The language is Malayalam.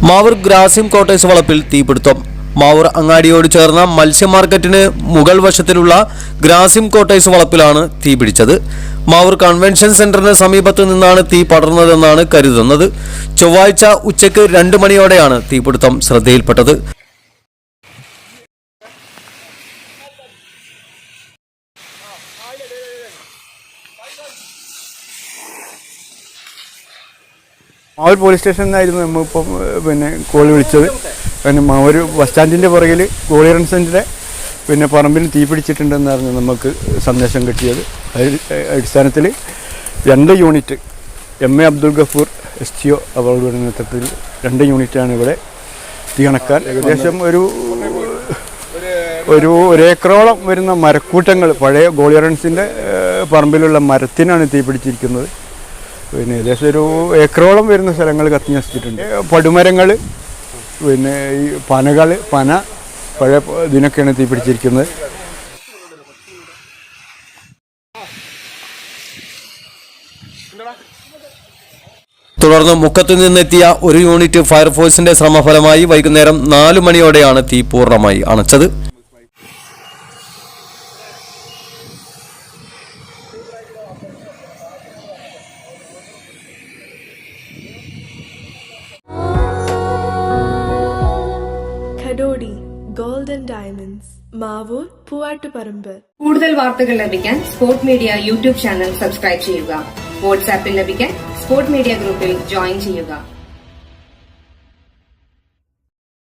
മാവൂർ ഗ്രാസിം കോട്ടേഴ്സ് വളപ്പിൽ തീപിടുത്തം. മാവൂർ അങ്ങാടിയോട് ചേർന്ന മത്സ്യ മാർക്കറ്റിന് മുകൾ വശത്തിലുള്ള ഗ്രാസിം കോട്ടേഴ്സ് വളപ്പിലാണ് തീപിടിച്ചത്. മാവൂർ കൺവെൻഷൻ സെന്ററിന് സമീപത്ത് നിന്നാണ് തീ പടർന്നതെന്നാണ് കരുതുന്നത്. ചൊവ്വാഴ്ച ഉച്ചയ്ക്ക് 2 മണിയോടെയാണ് തീപിടുത്തം ശ്രദ്ധയിൽപ്പെട്ടത്. മാവൂർ പോലീസ് സ്റ്റേഷനിലായിരുന്നു നമ്മളിപ്പം കോൾ വിളിച്ചത്. മാവൂർ ബസ് സ്റ്റാൻഡിൻ്റെ പുറകിൽ ഗോളിയറൻസിൻ്റെ പറമ്പിൽ തീ പിടിച്ചിട്ടുണ്ടെന്നായിരുന്നു നമുക്ക് സന്ദേശം കിട്ടിയത്. അടിസ്ഥാനത്തിൽ 2 unit MA Abdul Gafoor STO അവരുടെ നേതൃത്വത്തിൽ 2 യൂണിറ്റാണ് ഇവിടെ തീ അണക്കാൻ. ഏകദേശം ഒരു ഏക്കറോളം വരുന്ന മരക്കൂട്ടങ്ങൾ പഴയ ഗോളിയറൻസിൻ്റെ പറമ്പിലുള്ള മരത്തിനാണ് തീ പിടിച്ചിരിക്കുന്നത്. ഏകദേശം 1 ഏക്കറോളം വരുന്ന സ്ഥലങ്ങൾ കത്തി നശിച്ചിട്ടുണ്ട്. പടുമരങ്ങൾ, ഈ പന പഴയ ഇതിനൊക്കെയാണ് തീ പിടിച്ചിരിക്കുന്നത്. തുടർന്ന് മുക്കത്ത് നിന്നെത്തിയ 1 യൂണിറ്റ് ഫയർഫോഴ്സിന്റെ ശ്രമഫലമായി വൈകുന്നേരം 4 മണിയോടെയാണ് തീ പൂർണ്ണമായി അണച്ചത്. Kadodi Gold and Diamonds, Mavoor Poovattuparamba. കൂടുതൽ വാർത്തകൾ ലഭിക്കാൻ sport media YouTube channel subscribe ചെയ്യുക. വാട്സാപ്പിൽ ലഭിക്കാൻ സ്പോർട് മീഡിയ ഗ്രൂപ്പിൽ ജോയിൻ ചെയ്യുക.